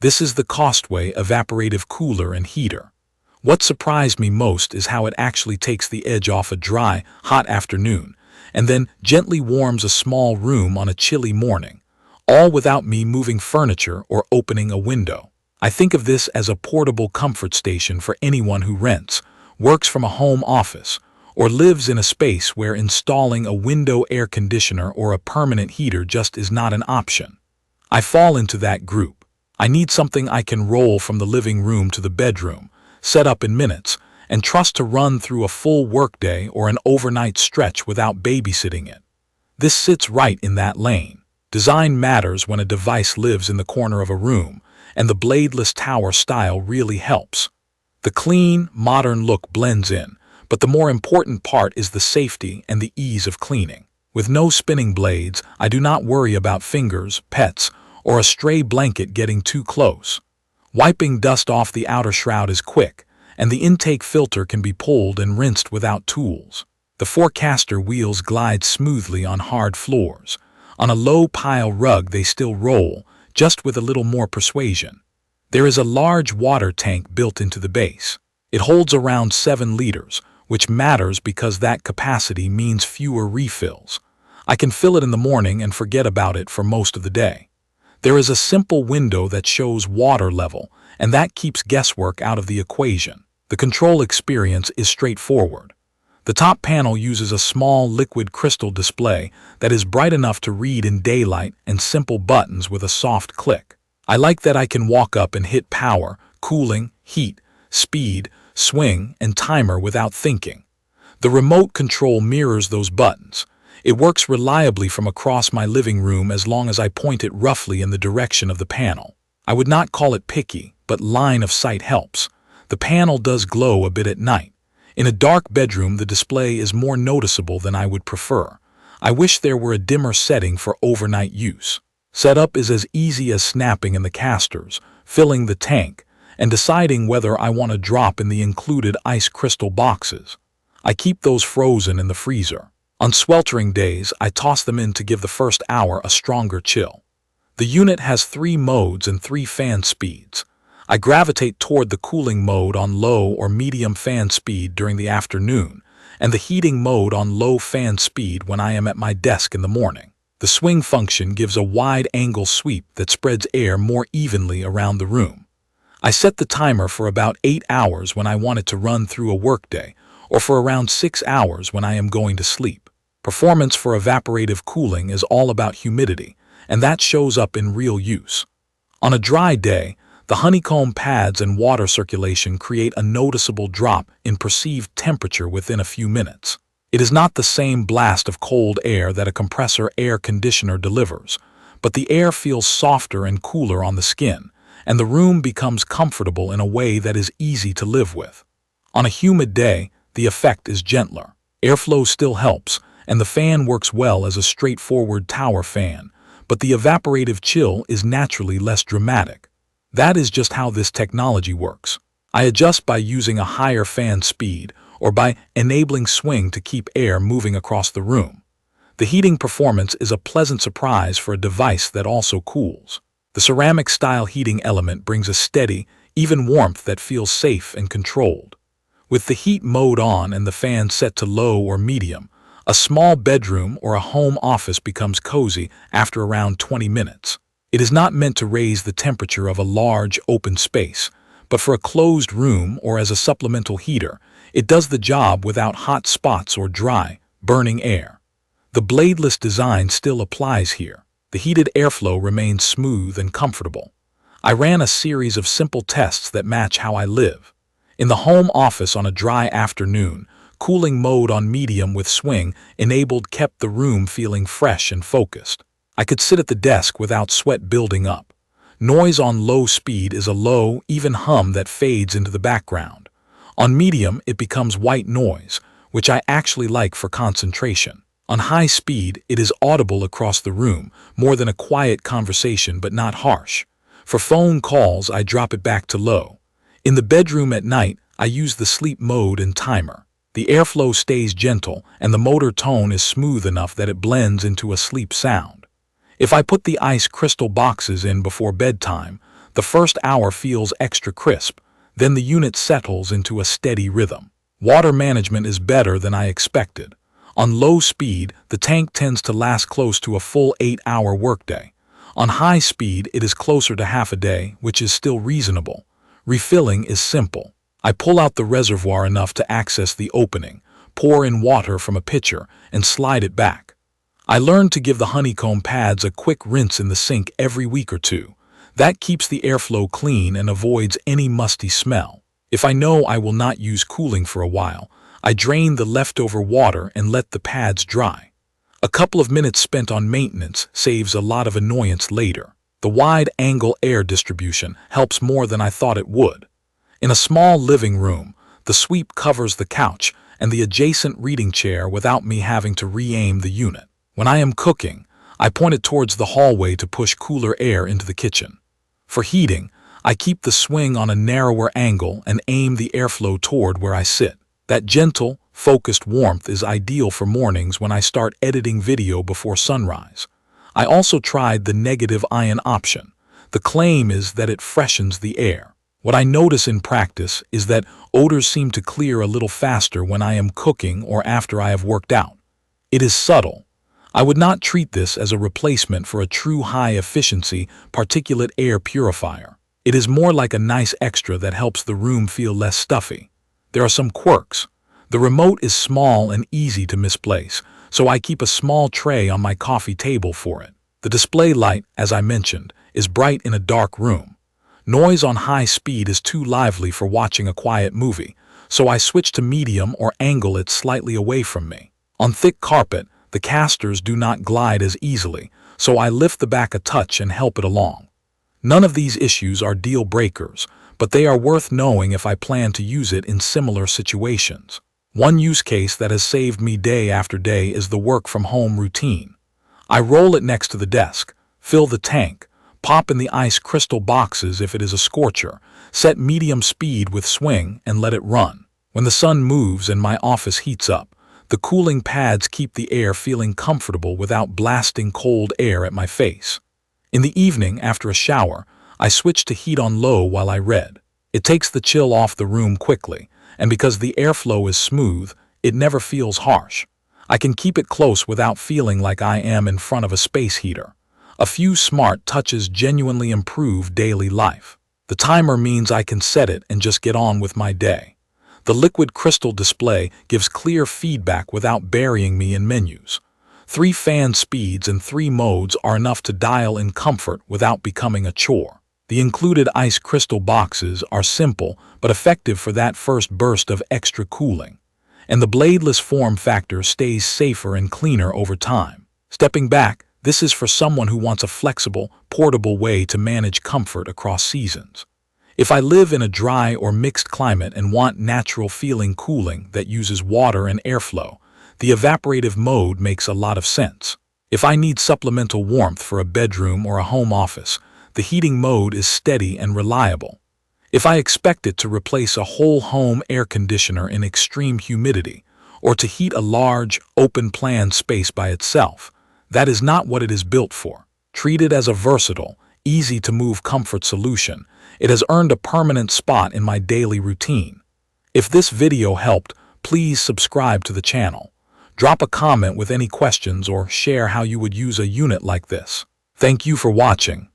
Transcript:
This is the COSTWAY Evaporative Cooler and Heater. What surprised me most is how it actually takes the edge off a dry, hot afternoon, and then gently warms a small room on a chilly morning, all without me moving furniture or opening a window. I think of this as a portable comfort station for anyone who rents, works from a home office, or lives in a space where installing a window air conditioner or a permanent heater just is not an option. I fall into that group. I need something I can roll from the living room to the bedroom, set up in minutes, and trust to run through a full workday or an overnight stretch without babysitting it. This sits right in that lane. Design matters when a device lives in the corner of a room, and the bladeless tower style really helps. The clean, modern look blends in, but the more important part is the safety and the ease of cleaning. With no spinning blades, I do not worry about fingers, pets, or a stray blanket getting too close. Wiping dust off the outer shroud is quick, and the intake filter can be pulled and rinsed without tools. The four-caster wheels glide smoothly on hard floors. On a low-pile rug they still roll, just with a little more persuasion. There is a large water tank built into the base. It holds around 7 liters, which matters because that capacity means fewer refills. I can fill it in the morning and forget about it for most of the day. There is a simple window that shows water level, and that keeps guesswork out of the equation. The control experience is straightforward. The top panel uses a small liquid crystal display that is bright enough to read in daylight and simple buttons with a soft click. I like that I can walk up and hit power, cooling, heat, speed, swing, and timer without thinking. The remote control mirrors those buttons. It works reliably from across my living room as long as I point it roughly in the direction of the panel. I would not call it picky, but line of sight helps. The panel does glow a bit at night. In a dark bedroom, the display is more noticeable than I would prefer. I wish there were a dimmer setting for overnight use. Setup is as easy as snapping in the casters, filling the tank, and deciding whether I want to drop in the included ice crystal boxes. I keep those frozen in the freezer. On sweltering days, I toss them in to give the first hour a stronger chill. The unit has 3 modes and 3 fan speeds. I gravitate toward the cooling mode on low or medium fan speed during the afternoon, and the heating mode on low fan speed when I am at my desk in the morning. The swing function gives a wide-angle sweep that spreads air more evenly around the room. I set the timer for about 8 hours when I want it to run through a workday, or for around 6 hours when I am going to sleep. Performance for evaporative cooling is all about humidity, and that shows up in real use. On a dry day, the honeycomb pads and water circulation create a noticeable drop in perceived temperature within a few minutes. It is not the same blast of cold air that a compressor air conditioner delivers, but the air feels softer and cooler on the skin, and the room becomes comfortable in a way that is easy to live with. On a humid day, the effect is gentler. Airflow still helps, and the fan works well as a straightforward tower fan, but the evaporative chill is naturally less dramatic. That is just how this technology works. I adjust by using a higher fan speed or by enabling swing to keep air moving across the room. The heating performance is a pleasant surprise for a device that also cools. The ceramic-style heating element brings a steady, even warmth that feels safe and controlled. With the heat mode on and the fan set to low or medium, a small bedroom or a home office becomes cozy after around 20 minutes. It is not meant to raise the temperature of a large, open space, but for a closed room or as a supplemental heater, it does the job without hot spots or dry, burning air. The bladeless design still applies here. The heated airflow remains smooth and comfortable. I ran a series of simple tests that match how I live. In the home office on a dry afternoon, cooling mode on medium with swing enabled kept the room feeling fresh and focused. I could sit at the desk without sweat building up. Noise on low speed is a low, even hum that fades into the background. On medium, it becomes white noise, which I actually like for concentration. On high speed, it is audible across the room, more than a quiet conversation but not harsh. For phone calls, I drop it back to low. In the bedroom at night, I use the sleep mode and timer. The airflow stays gentle, and the motor tone is smooth enough that it blends into a sleep sound. If I put the ice crystal boxes in before bedtime, The first hour feels extra crisp, then the unit settles into a steady rhythm. Water management is better than I expected. On low speed, the tank tends to last close to a full 8-hour workday. On high speed, it is closer to half a day, which is still reasonable. Refilling is simple. I pull out the reservoir enough to access the opening, pour in water from a pitcher, and slide it back. I learned to give the honeycomb pads a quick rinse in the sink every week or two. That keeps the airflow clean and avoids any musty smell. If I know I will not use cooling for a while, I drain the leftover water and let the pads dry. A couple of minutes spent on maintenance saves a lot of annoyance later. The wide-angle air distribution helps more than I thought it would. In a small living room, the sweep covers the couch and the adjacent reading chair without me having to re-aim the unit. When I am cooking, I point it towards the hallway to push cooler air into the kitchen. For heating, I keep the swing on a narrower angle and aim the airflow toward where I sit. That gentle, focused warmth is ideal for mornings when I start editing video before sunrise. I also tried the negative ion option. The claim is that it freshens the air. What I notice in practice is that odors seem to clear a little faster when I am cooking or after I have worked out. It is subtle. I would not treat this as a replacement for a true high-efficiency particulate air purifier. It is more like a nice extra that helps the room feel less stuffy. There are some quirks. The remote is small and easy to misplace, so I keep a small tray on my coffee table for it. The display light, as I mentioned, is bright in a dark room. Noise on high speed is too lively for watching a quiet movie, so I switch to medium or angle it slightly away from me. On thick carpet, the casters do not glide as easily, so I lift the back a touch and help it along. None of these issues are deal breakers, but they are worth knowing if I plan to use it in similar situations. One use case that has saved me day after day is the work-from-home routine. I roll it next to the desk, fill the tank, pop in the ice crystal boxes if it is a scorcher, set medium speed with swing, and let it run. When the sun moves and my office heats up, the cooling pads keep the air feeling comfortable without blasting cold air at my face. In the evening, after a shower, I switch to heat on low while I read. It takes the chill off the room quickly, and because the airflow is smooth, it never feels harsh. I can keep it close without feeling like I am in front of a space heater. A few smart touches genuinely improve daily life. The timer means I can set it and just get on with my day. The liquid crystal display gives clear feedback without burying me in menus. 3 fan speeds and 3 modes are enough to dial in comfort without becoming a chore. The included ice crystal boxes are simple but effective for that first burst of extra cooling. And the bladeless form factor stays safer and cleaner over time. Stepping back, this is for someone who wants a flexible, portable way to manage comfort across seasons. If I live in a dry or mixed climate and want natural feeling cooling that uses water and airflow, the evaporative mode makes a lot of sense. If I need supplemental warmth for a bedroom or a home office, the heating mode is steady and reliable. If I expect it to replace a whole home air conditioner in extreme humidity, or to heat a large, open-plan space by itself, that is not what it is built for. Treat it as a versatile, easy-to-move comfort solution. It has earned a permanent spot in my daily routine. If this video helped, please subscribe to the channel. Drop a comment with any questions or share how you would use a unit like this. Thank you for watching.